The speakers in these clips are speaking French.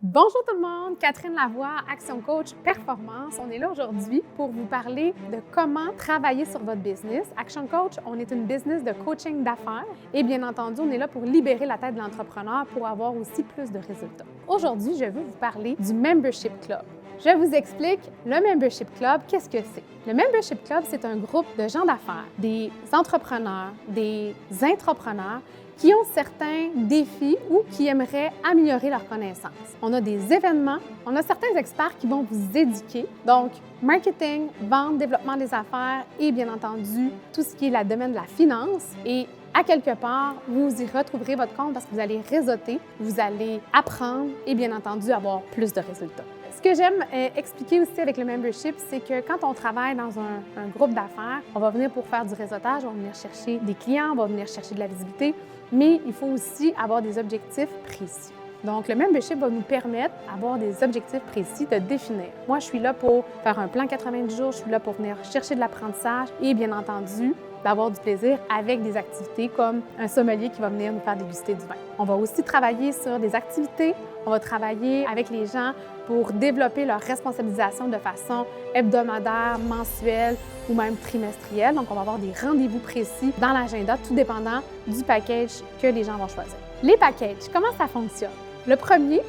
Bonjour tout le monde, Catherine Lavoie, Action Coach Performance. On est là aujourd'hui pour vous parler de comment travailler sur votre business. Action Coach, on est une business de coaching d'affaires et bien entendu, on est là pour libérer la tête de l'entrepreneur pour avoir aussi plus de résultats. Aujourd'hui, je veux vous parler du Membership Club. Je vous explique le Membership Club, qu'est-ce que c'est? Le Membership Club, c'est un groupe de gens d'affaires, des entrepreneurs, des intrapreneurs qui ont certains défis ou qui aimeraient améliorer leurs connaissances. On a des événements, on a certains experts qui vont vous éduquer, donc marketing, vente, développement des affaires et bien entendu tout ce qui est le domaine de la finance. Et à quelque part, vous y retrouverez votre compte parce que vous allez réseauter, vous allez apprendre et bien entendu avoir plus de résultats. Ce que j'aime expliquer aussi avec le membership, c'est que quand on travaille dans un groupe d'affaires, on va venir pour faire du réseautage, on va venir chercher des clients, on va venir chercher de la visibilité, mais il faut aussi avoir des objectifs précis. Donc, le membership va nous permettre d'avoir des objectifs précis, de définir. Moi, je suis là pour faire un plan 90 jours, je suis là pour venir chercher de l'apprentissage et bien entendu, d'avoir du plaisir avec des activités comme un sommelier qui va venir nous faire déguster du vin. On va aussi travailler sur des activités, on va travailler avec les gens pour développer leur responsabilisation de façon hebdomadaire, mensuelle ou même trimestrielle. Donc, on va avoir des rendez-vous précis dans l'agenda, tout dépendant du package que les gens vont choisir. Les packages, comment ça fonctionne? Le premier,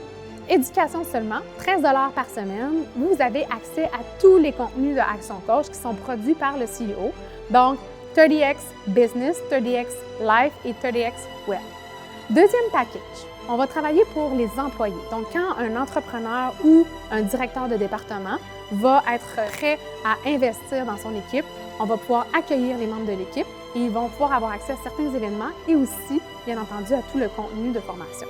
éducation seulement, 13 $ par semaine. Vous avez accès à tous les contenus de Action Coach qui sont produits par le CEO. Donc, 30X Business, 30X Life et 30X Web. Deuxième package, on va travailler pour les employés. Donc, quand un entrepreneur ou un directeur de département va être prêt à investir dans son équipe, on va pouvoir accueillir les membres de l'équipe et ils vont pouvoir avoir accès à certains événements et aussi, bien entendu, à tout le contenu de formation.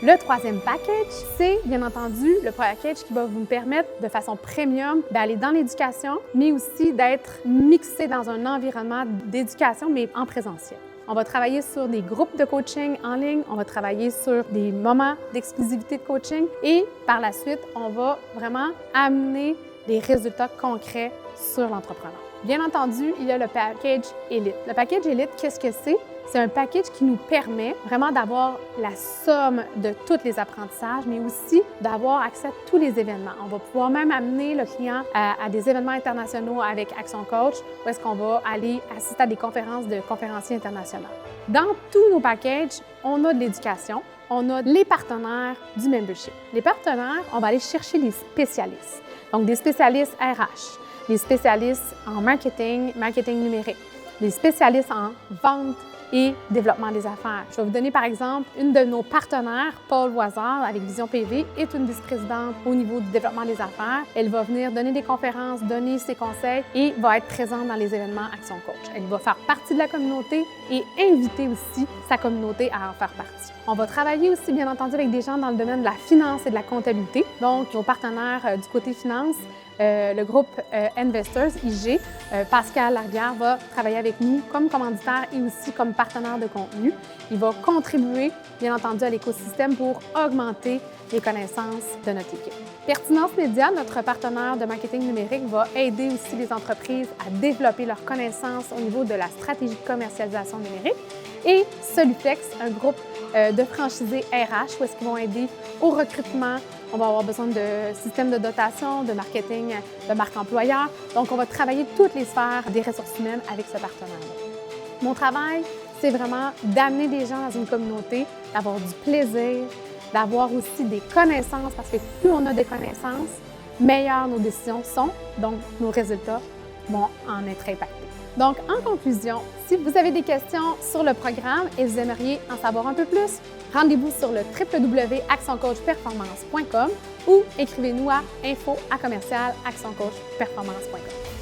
Le troisième package, c'est bien entendu le package qui va vous permettre de façon premium d'aller dans l'éducation, mais aussi d'être mixé dans un environnement d'éducation, mais en présentiel. On va travailler sur des groupes de coaching en ligne, on va travailler sur des moments d'exclusivité de coaching et par la suite, on va vraiment amener des résultats concrets sur l'entrepreneur. Bien entendu, il y a le package Elite. Le package Elite, qu'est-ce que c'est? C'est un package qui nous permet vraiment d'avoir la somme de tous les apprentissages, mais aussi d'avoir accès à tous les événements. On va pouvoir même amener le client à des événements internationaux avec Action Coach, où est-ce qu'on va aller assister à des conférences de conférenciers internationaux. Dans tous nos packages, on a de l'éducation, on a les partenaires du membership. Les partenaires, on va aller chercher les spécialistes. Donc, des spécialistes RH, les spécialistes en marketing, marketing numérique, les spécialistes en vente et développement des affaires. Je vais vous donner par exemple une de nos partenaires, Paul Voisard, avec Vision PV, est une vice-présidente au niveau du développement des affaires. Elle va venir donner des conférences, donner ses conseils et va être présente dans les événements Action Coach. Elle va faire partie de la communauté et inviter aussi sa communauté à en faire partie. On va travailler aussi, bien entendu, avec des gens dans le domaine de la finance et de la comptabilité. Donc, nos partenaires du côté finance, le groupe Investors, IG, Pascal Larivière va travailler avec nous comme commanditaire et aussi comme partenaire de contenu. Il va contribuer, bien entendu, à l'écosystème pour augmenter les connaissances de notre équipe. Pertinence Média, notre partenaire de marketing numérique, va aider aussi les entreprises à développer leurs connaissances au niveau de la stratégie de commercialisation numérique. Et Soluflex, un groupe de franchisés RH, où est-ce qu'ils vont aider au recrutement. On va avoir besoin de systèmes de dotation, de marketing, de marque employeur. Donc, on va travailler toutes les sphères des ressources humaines avec ce partenaire-là. Mon travail, c'est vraiment d'amener des gens dans une communauté, d'avoir du plaisir, d'avoir aussi des connaissances, parce que plus on a des connaissances, meilleures nos décisions sont, donc nos résultats vont en être impactés. Donc, en conclusion, si vous avez des questions sur le programme et vous aimeriez en savoir un peu plus, rendez-vous sur le www.actioncoachperformance.com ou écrivez-nous à info@actioncoachperformance.com.